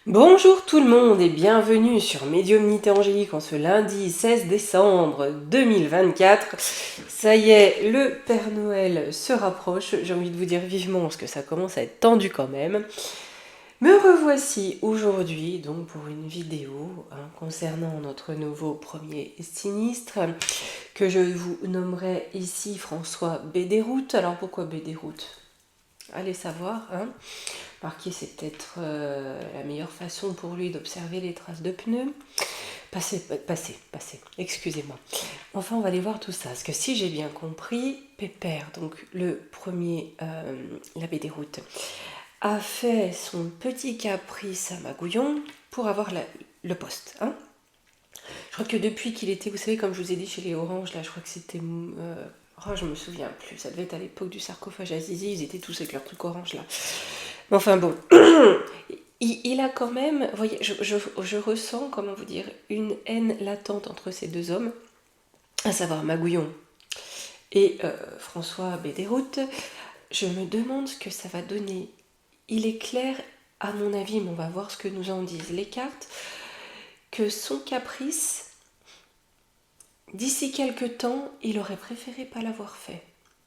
Bonjour tout le monde et bienvenue sur Médiumnité Angélique en ce lundi 16 décembre 2024. Ça y est, le Père Noël se rapproche, j'ai envie de vous dire vivement parce que ça commence à être tendu quand même. Me revoici aujourd'hui donc pour une vidéo concernant notre nouveau premier sinistre que je vous nommerai ici François B. Déroute. Alors pourquoi B. Déroute ? Allez savoir, Marquer, c'est peut-être la meilleure façon pour lui d'observer les traces de pneus. Passez, excusez-moi. Enfin, on va aller voir tout ça. Parce que si j'ai bien compris, Pépère, donc le premier, l'abbé des routes, a fait son petit caprice à Magouillon pour avoir le poste. Je crois que depuis qu'il était, vous savez, comme je vous ai dit chez les Oranges, là, je crois que c'était... je me souviens plus. Ça devait être à l'époque du sarcophage à Zizi. Ils étaient tous avec leur truc orange, là. Mais enfin bon... Il a quand même, vous voyez, je ressens, comment vous dire, une haine latente entre ces deux hommes, à savoir Magouillon et François B. Déroute. Je me demande ce que ça va donner. Il est clair, à mon avis, mais on va voir ce que nous en disent les cartes, que son caprice, d'ici quelques temps, il aurait préféré pas l'avoir fait.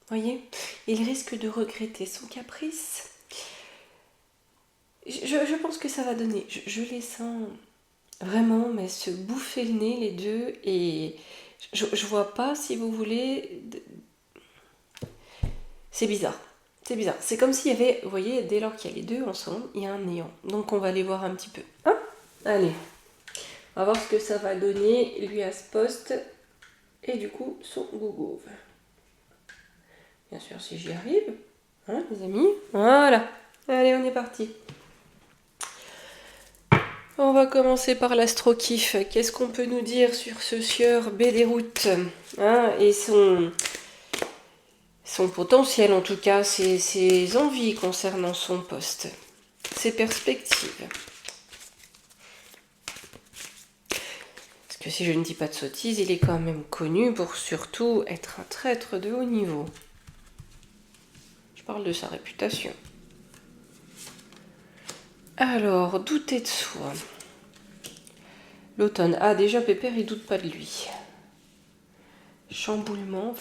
Voyez, il risque de regretter son caprice. Je pense que ça va donner. Je les sens vraiment, mais se bouffer le nez les deux, et je vois pas, si vous voulez. C'est bizarre. C'est bizarre. C'est comme s'il y avait, vous voyez, dès lors qu'il y a les deux ensemble, il y a un néant. Donc on va aller voir un petit peu. Allez. On va voir ce que ça va donner, lui à ce poste. Et du coup, son gougouve. Bien sûr, si j'y arrive. Les amis. Voilà. Allez, on est parti. On va commencer par l'astro-kiff. Qu'est-ce qu'on peut nous dire sur ce sieur B. Déroute et son potentiel, en tout cas, ses envies concernant son poste, ses perspectives. Parce que si je ne dis pas de sottises, il est quand même connu pour surtout être un traître de haut niveau. Je parle de sa réputation. Alors, douter de soi. L'automne. Déjà, Pépère, il doute pas de lui. Chamboulement.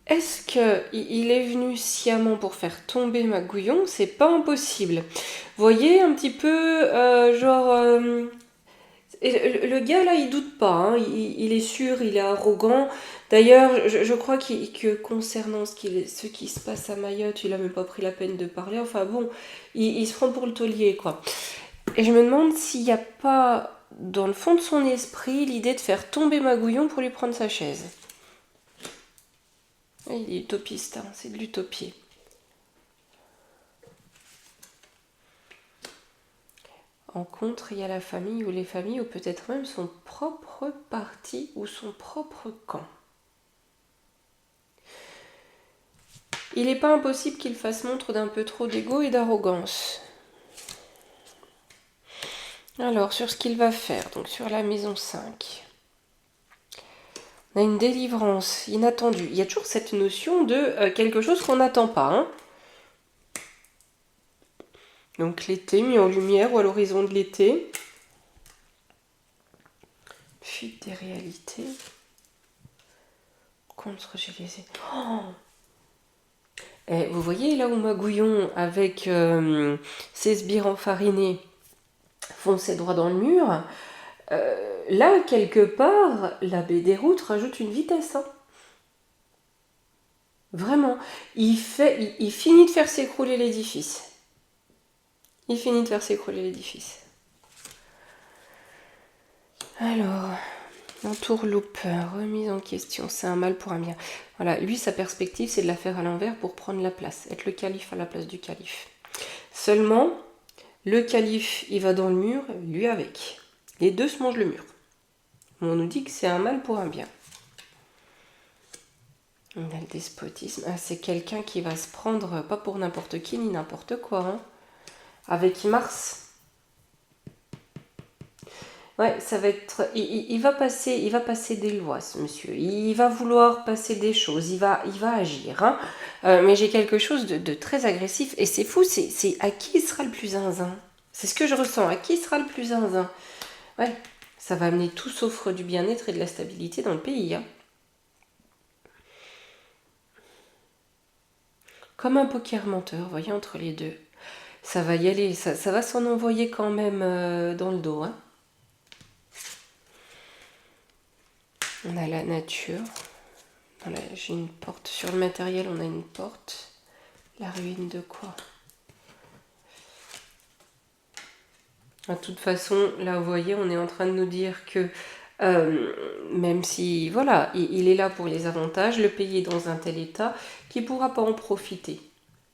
Est-ce qu'il est venu sciemment pour faire tomber Magouillon ? C'est pas impossible. Vous voyez un petit peu, le gars là, il doute pas, il est sûr, il est arrogant. D'ailleurs, je crois que concernant ce qui se passe à Mayotte, il a même pas pris la peine de parler. Enfin bon, il se prend pour le taulier, quoi. Et je me demande s'il n'y a pas, dans le fond de son esprit, l'idée de faire tomber Magouillon pour lui prendre sa chaise. Il est utopiste, c'est de l'utopie. En contre, il y a la famille ou les familles, ou peut-être même son propre parti ou son propre camp. Il n'est pas impossible qu'il fasse montre d'un peu trop d'ego et d'arrogance. Alors, sur ce qu'il va faire, donc sur la maison 5, on a une délivrance inattendue. Il y a toujours cette notion de quelque chose qu'on n'attend pas. Donc l'été mis en lumière ou à l'horizon de l'été. Fuite des réalités. Contre Gélisée. Et vous voyez là où Magouillon, avec ses sbires enfarinés, fonçait droit dans le mur, là, quelque part, l'abbé Déroute rajoute une vitesse. Vraiment. Il finit de faire s'écrouler l'édifice. Alors, entourloupe, remise en question, c'est un mal pour un bien. Voilà, lui, sa perspective, c'est de la faire à l'envers pour prendre la place, être le calife à la place du calife. Seulement, le calife, il va dans le mur, lui avec. Les deux se mangent le mur. On nous dit que c'est un mal pour un bien. On a le despotisme. C'est quelqu'un qui va se prendre, pas pour n'importe qui ni n'importe quoi, avec Mars. Ouais, ça va être. Il va passer des lois, ce monsieur. Il va vouloir passer des choses. Il va agir. Mais j'ai quelque chose de très agressif. Et c'est fou, c'est à qui il sera le plus zinzin ? C'est ce que je ressens. À qui sera le plus zinzin? Ouais, ça va amener tout sauf du bien-être et de la stabilité dans le pays. Hein. Comme un poker menteur, vous voyez, entre les deux. Ça va y aller, ça va s'en envoyer quand même dans le dos. Hein. On a la nature. J'ai une porte. Sur le matériel, on a une porte. La ruine de quoi? De toute façon, là, vous voyez, on est en train de nous dire que même si, voilà, il est là pour les avantages, le pays est dans un tel état qu'il ne pourra pas en profiter.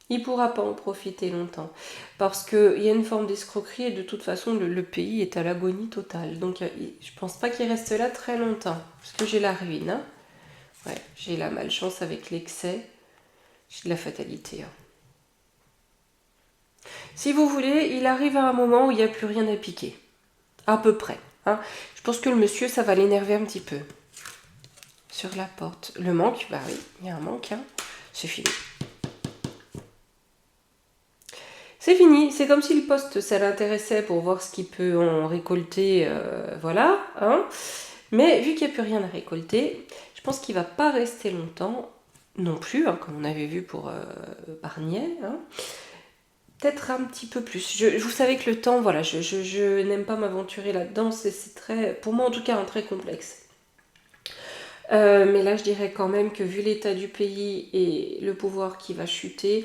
Il ne pourra pas en profiter longtemps. Parce qu'il y a une forme d'escroquerie et de toute façon, le pays est à l'agonie totale. Donc, je ne pense pas qu'il reste là très longtemps. Parce que j'ai la ruine. Hein. Ouais, j'ai la malchance avec l'excès. J'ai de la fatalité. Hein. Si vous voulez, il arrive à un moment où il n'y a plus rien à piquer. À peu près. Hein. Je pense que le monsieur, ça va l'énerver un petit peu. Sur la porte. Le manque, bah oui, il y a un manque. Hein. C'est fini. C'est fini. C'est comme si le poste, ça l'intéressait pour voir ce qu'il peut en récolter. Voilà. Hein. Mais vu qu'il n'y a plus rien à récolter, je pense qu'il ne va pas rester longtemps non plus, hein, comme on avait vu pour Barnier. Hein. Peut-être un petit peu plus. Vous savez que le temps, voilà, je n'aime pas m'aventurer là-dedans. C'est très, pour moi en tout cas, un très complexe. Mais là, je dirais quand même que vu l'état du pays et le pouvoir qui va chuter,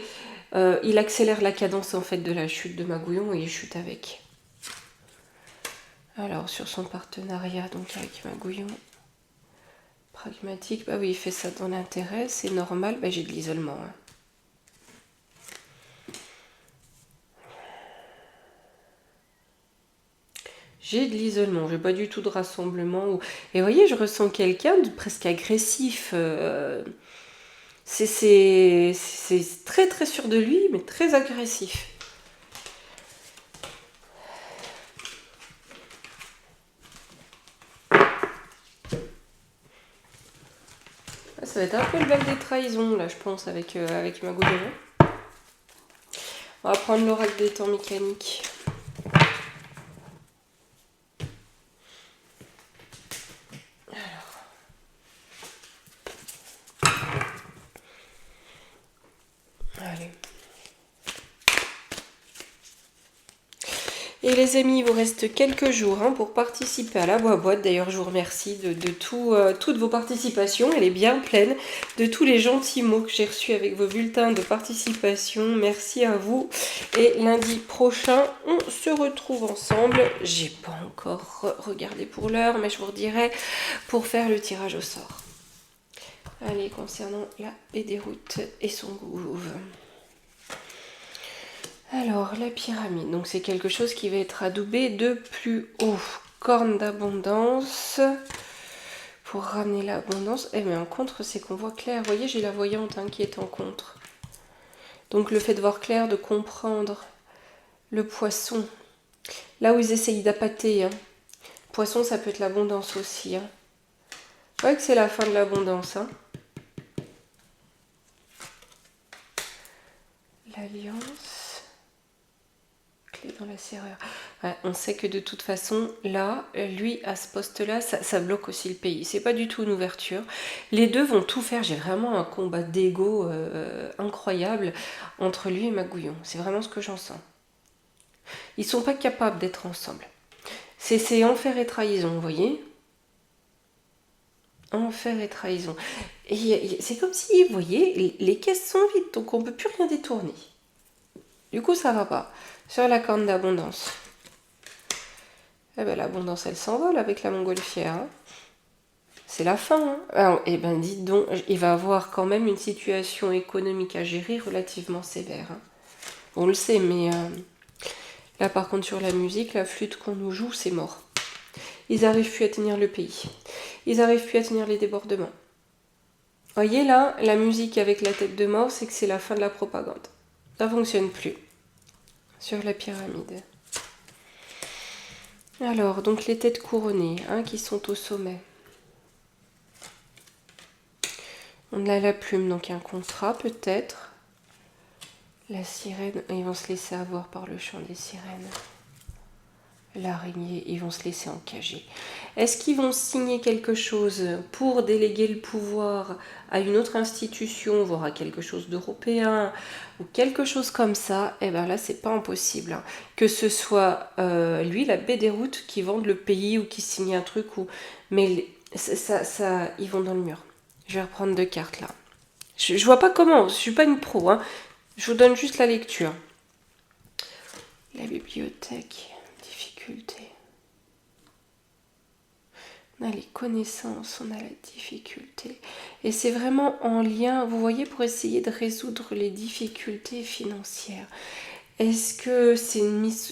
il accélère la cadence en fait de la chute de Magouillon et il chute avec. Alors, sur son partenariat donc avec Magouillon, pragmatique, bah oui, il fait ça dans l'intérêt, c'est normal. Bah, j'ai de l'isolement. Hein. J'ai de l'isolement, j'ai pas du tout de rassemblement. Et vous voyez, je ressens quelqu'un de presque agressif. C'est très très sûr de lui, mais très agressif. Ça va être un peu le bal des trahisons, là, je pense, avec Magouillon. On va prendre l'oracle des temps mécaniques. Allez. Et les amis, il vous reste quelques jours hein, pour participer à la boîte. D'ailleurs, je vous remercie de toutes vos participations. Elle est bien pleine de tous les gentils mots que j'ai reçus avec vos bulletins de participation. Merci à vous. Et lundi prochain, on se retrouve ensemble. J'ai pas encore regardé pour l'heure, mais je vous redirai pour faire le tirage au sort. Allez, concernant la baie des routes et son gouve. Alors, la pyramide, donc c'est quelque chose qui va être adoubé de plus haut. Corne d'abondance, pour ramener l'abondance. Eh mais en contre, c'est qu'on voit clair. Vous voyez, j'ai la voyante hein, qui est en contre. Donc le fait de voir clair, de comprendre le poisson. Là où ils essayent d'appâter. Hein. Poisson, ça peut être l'abondance aussi. Hein. Vous voyez que c'est la fin de l'abondance. Hein. L'alliance. Clé dans la serrure. Ouais, on sait que de toute façon, là, lui, à ce poste-là, ça bloque aussi le pays. C'est pas du tout une ouverture. Les deux vont tout faire. J'ai vraiment un combat d'ego incroyable entre lui et Magouillon. C'est vraiment ce que j'en sens. Ils sont pas capables d'être ensemble. C'est enfer et trahison, vous voyez? Enfer et trahison. Et c'est comme si, vous voyez, les caisses sont vides, donc on ne peut plus rien détourner. Du coup, ça va pas. Sur la corne d'abondance. Eh ben, l'abondance, elle s'envole avec la montgolfière. Hein. C'est la fin. Hein. Alors, eh ben, dites donc, il va avoir quand même une situation économique à gérer relativement sévère. Hein. On le sait, mais là, par contre, sur la musique, la flûte qu'on nous joue, c'est mort. Ils n'arrivent plus à tenir le pays. Ils n'arrivent plus à tenir les débordements. Voyez là, la musique avec la tête de mort, c'est que c'est la fin de la propagande. Ça ne fonctionne plus. Sur la pyramide. Alors, donc les têtes couronnées, hein, qui sont au sommet. On a la plume, donc un contrat peut-être. La sirène, ils vont se laisser avoir par le chant des sirènes. l'araignée, ils vont se laisser encager. Est-ce qu'ils vont signer quelque chose pour déléguer le pouvoir à une autre institution, voire à quelque chose d'européen, ou quelque chose comme ça? Eh bien là, c'est pas impossible. Hein. Que ce soit lui, la baie des routes, qui vende le pays ou qui signe un truc, ou... mais ça, ils vont dans le mur. Je vais reprendre 2 cartes là. Je vois pas comment, je suis pas une pro. Hein. Je vous donne juste la lecture. La bibliothèque, difficulté. On a les connaissances, on a la difficulté. Et c'est vraiment en lien, vous voyez, pour essayer de résoudre les difficultés financières. Est-ce que c'est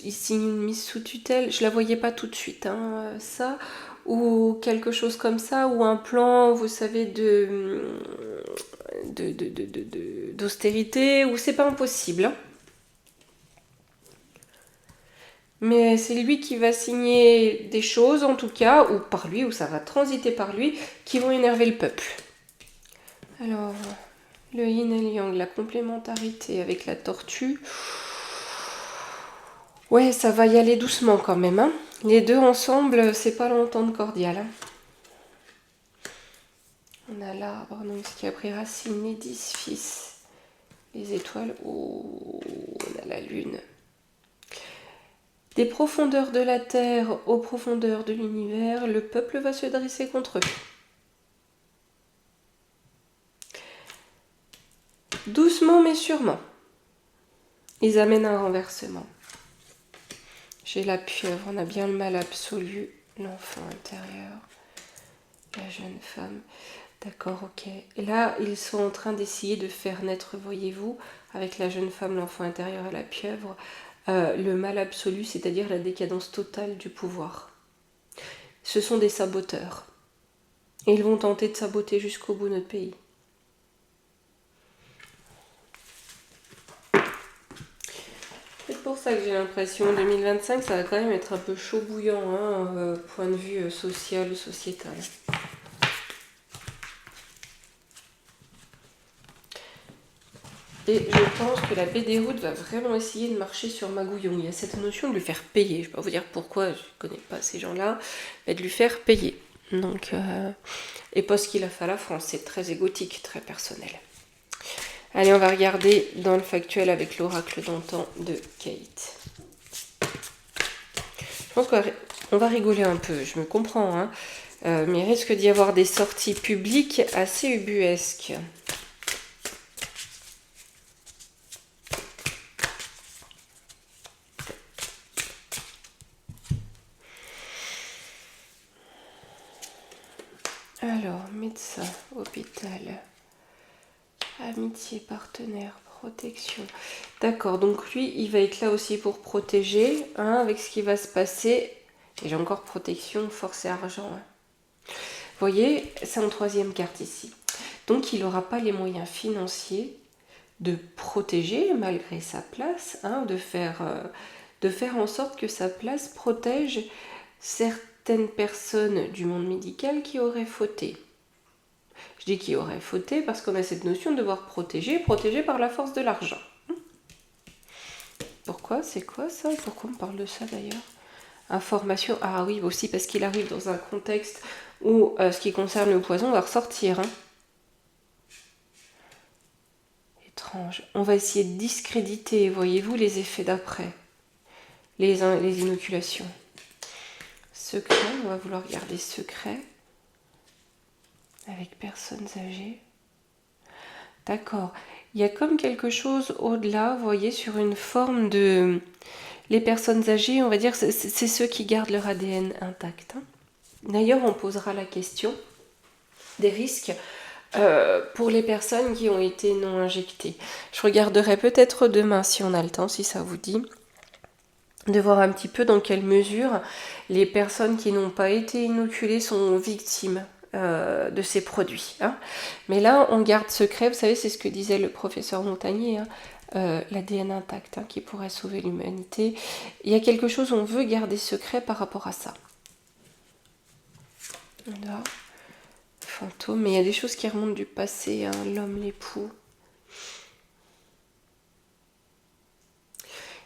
ici une mise sous tutelle? Je la voyais pas tout de suite, hein, ça. Ou quelque chose comme ça, ou un plan, vous savez, d'austérité, ou c'est pas impossible. Hein. Mais c'est lui qui va signer des choses, en tout cas, ou par lui, ou ça va transiter par lui, qui vont énerver le peuple. Alors, le yin et le yang, la complémentarité avec la tortue. Ouais, ça va y aller doucement quand même. Hein. Les deux ensemble, c'est pas l'entente cordiale. Hein. On a l'arbre, donc ce qui a pris racine, les 10 fils. Les étoiles, oh, on a la lune. Des profondeurs de la Terre aux profondeurs de l'univers, le peuple va se dresser contre eux. Doucement mais sûrement, ils amènent un renversement. J'ai la pieuvre, on a bien le mal absolu, l'enfant intérieur, la jeune femme. D'accord, ok. Et là, ils sont en train d'essayer de faire naître, voyez-vous, avec la jeune femme, l'enfant intérieur et la pieuvre, le mal absolu, c'est-à-dire la décadence totale du pouvoir. Ce sont des saboteurs. Et ils vont tenter de saboter jusqu'au bout notre pays. C'est pour ça que j'ai l'impression, 2025, ça va quand même être un peu chaud bouillant, hein, point de vue social, sociétal. Et je pense que la baie des routes va vraiment essayer de marcher sur Magouillon. Il y a cette notion de lui faire payer. Je ne vais pas vous dire pourquoi, je ne connais pas ces gens-là, mais de lui faire payer. Donc, et pas ce qu'il a fait à la France, c'est très égotique, très personnel. Allez, on va regarder dans le factuel avec l'oracle d'antan de Kate. Je pense qu'on va rigoler un peu, je me comprends, hein, mais il risque d'y avoir des sorties publiques assez ubuesques. Alors, médecin, hôpital, amitié, partenaire, protection. D'accord, donc lui, il va être là aussi pour protéger, hein, avec ce qui va se passer. Et j'ai encore protection, force et argent. Hein. Vous voyez, c'est en 3e carte ici. Donc, il n'aura pas les moyens financiers de protéger, malgré sa place, hein, de faire en sorte que sa place protège certaines personnes du monde médical qui auraient fauté. Je dis qui auraient fauté parce qu'on a cette notion de devoir protéger par la force de l'argent. Pourquoi? C'est quoi ça? Pourquoi on parle de ça d'ailleurs? Information, ah oui, aussi parce qu'il arrive dans un contexte où ce qui concerne le poison va ressortir. Hein. Étrange. On va essayer de discréditer, voyez-vous, les effets d'après. Les inoculations. Secret, on va vouloir garder secret. Avec personnes âgées. D'accord. Il y a comme quelque chose au-delà, vous voyez, sur une forme de... Les personnes âgées, on va dire, c'est ceux qui gardent leur ADN intact. Hein. D'ailleurs, on posera la question des risques pour les personnes qui ont été non injectées. Je regarderai peut-être demain, si on a le temps, si ça vous dit, de voir un petit peu dans quelle mesure les personnes qui n'ont pas été inoculées sont victimes de ces produits. Hein. Mais là, on garde secret, vous savez, c'est ce que disait le professeur Montagnier, hein, l'ADN intact, hein, qui pourrait sauver l'humanité. Il y a quelque chose, on veut garder secret par rapport à ça. Là, fantôme, mais il y a des choses qui remontent du passé, hein, l'homme, l'époux.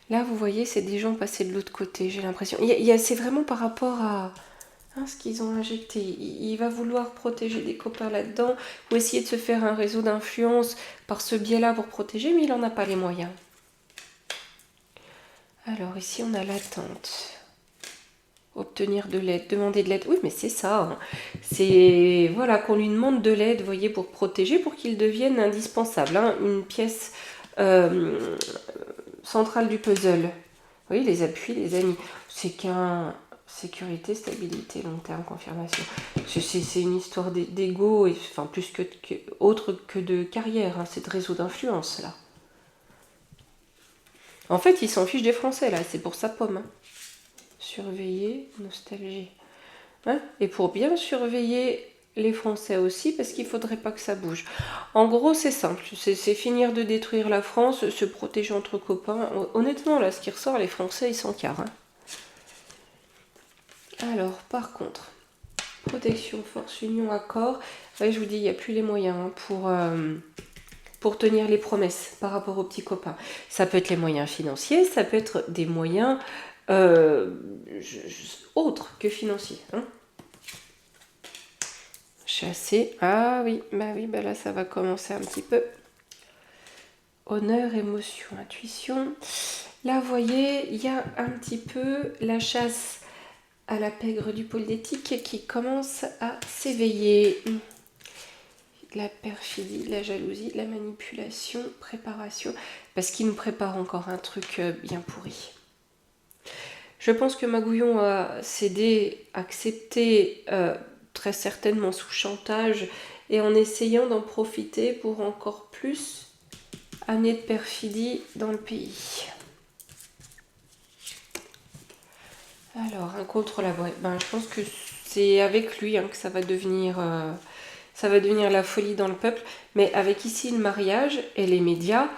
Là, vous voyez, c'est des gens passés de l'autre côté, j'ai l'impression. C'est vraiment par rapport à ce qu'ils ont injecté. Il va vouloir protéger des copains là-dedans, ou essayer de se faire un réseau d'influence par ce biais-là pour protéger, mais il n'en a pas les moyens. Alors, ici, on a l'attente. Obtenir de l'aide, demander de l'aide. Oui, mais c'est ça. Hein. C'est, voilà, qu'on lui demande de l'aide, vous voyez, pour protéger, pour qu'il devienne indispensable. Hein. Une pièce centrale du puzzle. Oui, les appuis, les amis. C'est qu'un sécurité, stabilité, long terme, confirmation. C'est une histoire d'ego, enfin plus autre que de carrière. Hein. C'est de réseau d'influence là. En fait, il s'en fiche des Français là. C'est pour sa pomme. Hein. Surveiller, nostalgie. Hein. Et pour bien surveiller les Français aussi, parce qu'il ne faudrait pas que ça bouge. En gros, c'est simple. C'est finir de détruire la France, se protéger entre copains. Honnêtement, là, ce qui ressort, les Français, ils s'encarrent. Hein. Alors, par contre, protection, force, union, accord. Ouais, je vous dis, il n'y a plus les moyens pour tenir les promesses par rapport aux petits copains. Ça peut être les moyens financiers, ça peut être des moyens autres que financiers. Hein. Chasser. Ah oui, bah là, ça va commencer un petit peu. Honneur, émotion, intuition. Là, vous voyez, il y a un petit peu la chasse à la pègre du pôle d'éthique qui commence à s'éveiller. La perfidie, la jalousie, la manipulation, préparation, parce qu'il nous prépare encore un truc bien pourri. Je pense que Magouillon a cédé, accepté, très certainement sous chantage, et en essayant d'en profiter pour encore plus amener de perfidie dans le pays. Alors, un contre-la-voix. Je pense que c'est avec lui que ça va devenir la folie dans le peuple. Mais avec ici le mariage et les médias,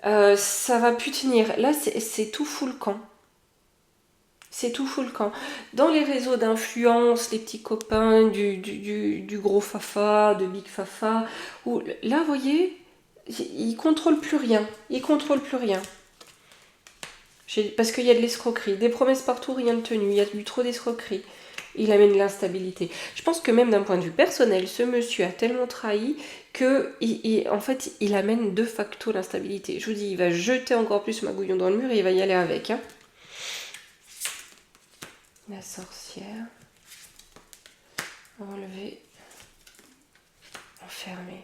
ça va plus tenir. Là, c'est tout fou le camp. C'est tout fou le camp. Dans les réseaux d'influence, les petits copains du gros Fafa, de Big Fafa, où, là, vous voyez, ils contrôlent plus rien. Ils contrôlent plus rien. Parce qu'il y a de l'escroquerie. Des promesses partout, rien de tenu. Il y a eu trop d'escroquerie. Il amène l'instabilité. Je pense que même d'un point de vue personnel, ce monsieur a tellement trahi que, en fait, il amène de facto l'instabilité. Je vous dis, il va jeter encore plus Magouillon dans le mur et il va y aller avec. Hein. La sorcière. Enlever. Enfermer.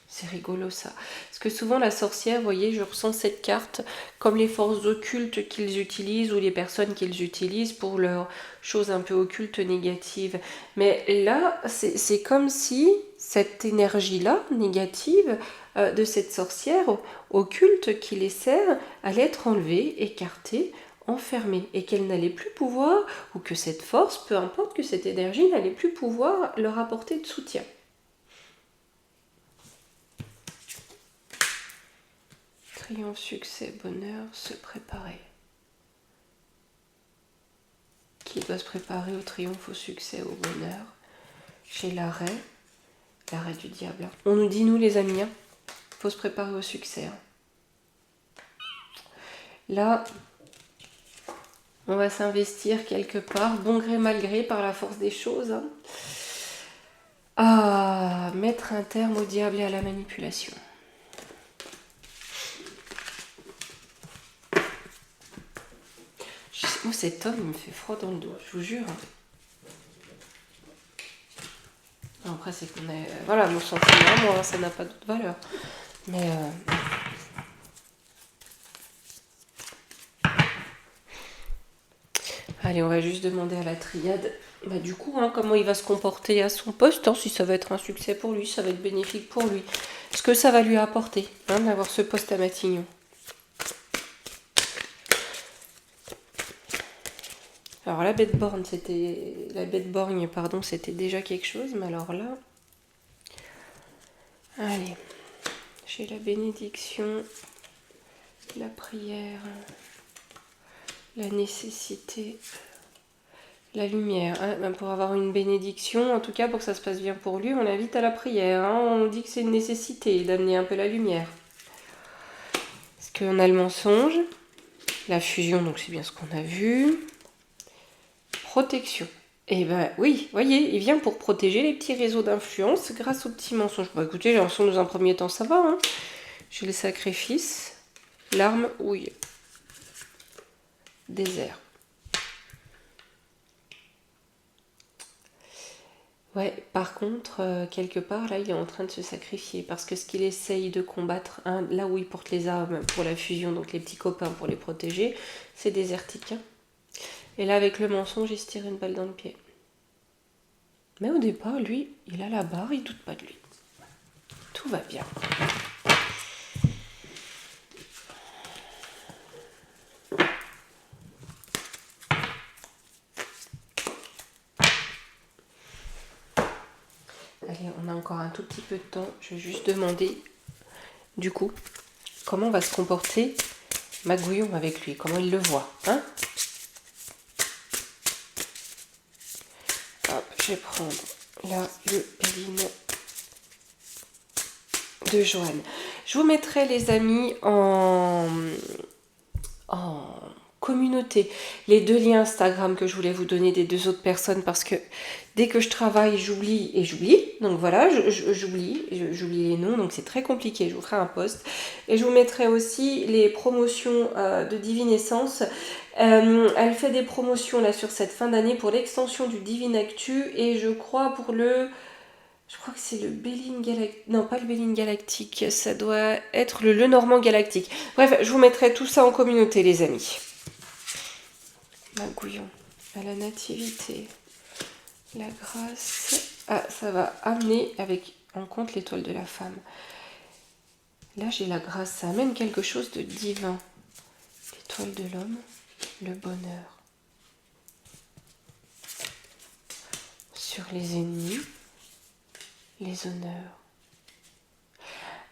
C'est rigolo ça. Parce que souvent la sorcière, vous voyez, je ressens cette carte comme les forces occultes qu'ils utilisent ou les personnes qu'ils utilisent pour leurs choses un peu occultes négatives. Mais là, c'est comme si cette énergie-là, négative, de cette sorcière occulte qui les sert, allait être enlevée, écartée, enfermée. Et qu'elle n'allait plus pouvoir, ou que cette force, peu importe que cette énergie, n'allait plus pouvoir leur apporter de soutien. Triomphe, succès, bonheur, se préparer. Qui doit se préparer au triomphe, au succès, au bonheur? Chez l'arrêt du diable. On nous dit, nous les amis, faut se préparer au succès. Là, on va s'investir quelque part, bon gré mal gré, par la force des choses, à mettre un terme au diable et à la manipulation. Moi, cet homme, il me fait froid dans le dos, je vous jure. Après, c'est qu'on est... Voilà, mon sentiment, moi, ça n'a pas d'autre valeur. Mais... Allez, on va juste demander à la triade, du coup, comment il va se comporter à son poste, si ça va être un succès pour lui, ça va être bénéfique pour lui. Ce que ça va lui apporter, d'avoir ce poste à Matignon. Alors la bête borgne, c'était déjà quelque chose, mais alors là, allez, j'ai la bénédiction, la prière, la nécessité, la lumière. Pour avoir une bénédiction, en tout cas pour que ça se passe bien pour lui, on l'invite à la prière. On dit que c'est une nécessité d'amener un peu la lumière. qu'on a le mensonge, la fusion, donc c'est bien ce qu'on a vu. Protection. Et ben oui, voyez, il vient pour protéger les petits réseaux d'influence grâce aux petits mensonges. Bon écoutez, j'ai l'impression que dans un premier temps ça va, hein. J'ai le sacrifice, l'arme, oui. Désert. Ouais, par contre, quelque part, là, il est en train de se sacrifier. Parce que ce qu'il essaye de combattre, hein, là où il porte les armes pour la fusion, donc les petits copains pour les protéger, c'est désertique. Hein. Et là, avec le mensonge, il se tire une balle dans le pied. Mais au départ, lui, il a la barre, il doute pas de lui. Tout va bien. Allez, on a encore un tout petit peu de temps. Je vais juste demander, du coup, comment va se comporter Magouillon avec lui. Comment il le voit, hein? Hop, je vais prendre là le Béline de Joanne. Je vous mettrai, les amis, en communauté les 2 liens Instagram que je voulais vous donner des 2 autres personnes, parce que dès que je travaille, j'oublie et j'oublie. Donc voilà, j'oublie les noms, donc c'est très compliqué. Je vous ferai un post. Et je vous mettrai aussi les promotions de Divine Essence. Elle fait des promotions là sur cette fin d'année pour l'extension du Divine Actu, et je crois pour le... Je crois que c'est le Béline Galactique. Non, pas le Béline Galactique. Ça doit être le Lenormand Galactique. Bref, je vous mettrai tout ça en communauté, les amis. Magouillon. À la nativité. La grâce. Ah, ça va amener avec en compte l'étoile de la femme. Là, j'ai la grâce. Ça amène quelque chose de divin. L'étoile de l'homme. Le bonheur. Sur les ennemis. Les honneurs.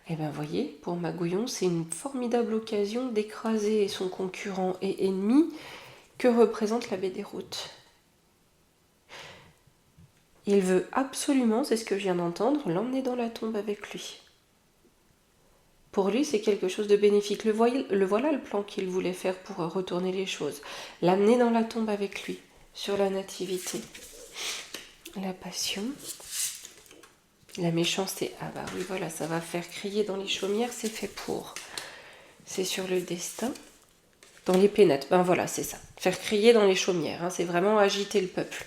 Et bien, voyez, pour Magouillon, c'est une formidable occasion d'écraser son concurrent et ennemi que représente la baie des routes. Il veut absolument, c'est ce que je viens d'entendre, l'emmener dans la tombe avec lui. Pour lui, c'est quelque chose de bénéfique. Le voilà le plan qu'il voulait faire pour retourner les choses. L'amener dans la tombe avec lui, sur la nativité. La passion. La méchanceté, ah bah oui, voilà, ça va faire crier dans les chaumières, c'est fait pour. C'est sur le destin. Dans les pénates, ben voilà, c'est ça. Faire crier dans les chaumières, hein, c'est vraiment agiter le peuple.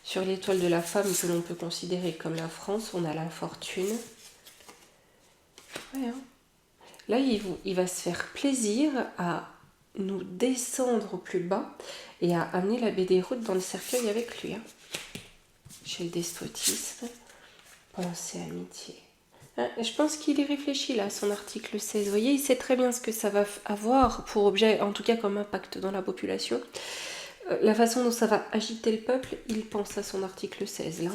Sur l'étoile de la femme, que l'on peut considérer comme la France, on a l'infortune. Ouais, hein. Là, il va se faire plaisir à nous descendre au plus bas et à amener la baie des routes dans le cercueil avec lui. Hein. Chez le despotisme. Pensée, amitié. Hein, je pense qu'il y réfléchit là, son article 16. Vous voyez, il sait très bien ce que ça va avoir pour objet, en tout cas comme impact dans la population. La façon dont ça va agiter le peuple, il pense à son article 16 là.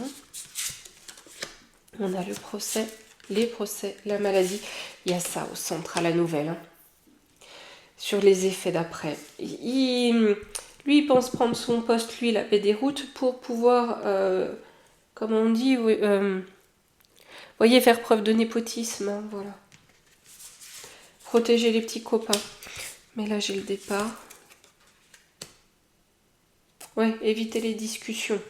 On a le procès, les procès, la maladie. Il y a ça au centre, à la nouvelle. Hein. Sur les effets d'après. Lui, il pense prendre son poste, lui, la paix des routes, pour pouvoir, comment on dit, voyez, faire preuve de népotisme, hein, voilà. Protéger les petits copains. Mais là, j'ai le départ. Ouais, éviter les discussions.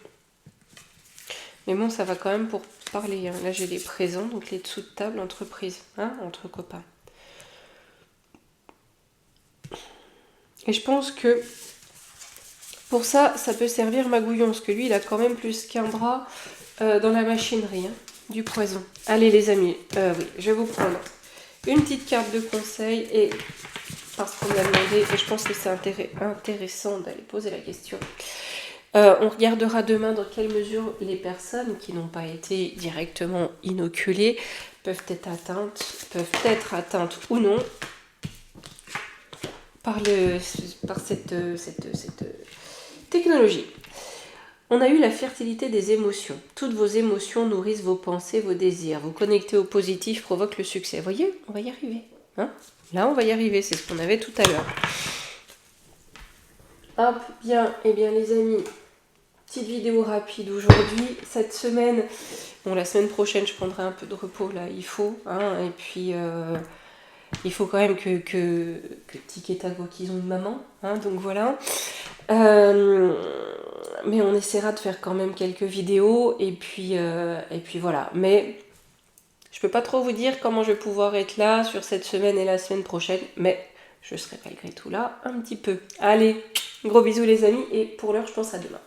Mais bon, ça va quand même pour parler. Hein. Là, j'ai les présents, donc les dessous de table, entreprise, hein, entre copains. Et je pense que pour ça, ça peut servir Magouillon, parce que lui, il a quand même plus qu'un bras dans la machinerie, hein, du poison. Allez, les amis, oui, je vais vous prendre une petite carte de conseil, et parce qu'on m'a demandé, et je pense que c'est intéressant d'aller poser la question. On regardera demain dans quelle mesure les personnes qui n'ont pas été directement inoculées peuvent être atteintes ou non par cette technologie. On a eu la fertilité des émotions. Toutes vos émotions nourrissent vos pensées, vos désirs. Vous connecter au positif provoque le succès. Vous voyez, on va y arriver. Hein, là, on va y arriver. C'est ce qu'on avait tout à l'heure. Hop, bien, eh bien les amis, petite vidéo rapide aujourd'hui. Cette semaine, bon, la semaine prochaine, je prendrai un peu de repos, là, il faut. Hein, et puis il faut quand même que Tic et Tac voient qu'ils ont une maman, hein, donc voilà. Mais on essaiera de faire quand même quelques vidéos, et puis voilà. Mais je peux pas trop vous dire comment je vais pouvoir être là sur cette semaine et la semaine prochaine, mais je serai malgré tout là un petit peu. Allez, gros bisous les amis, et pour l'heure je pense à demain.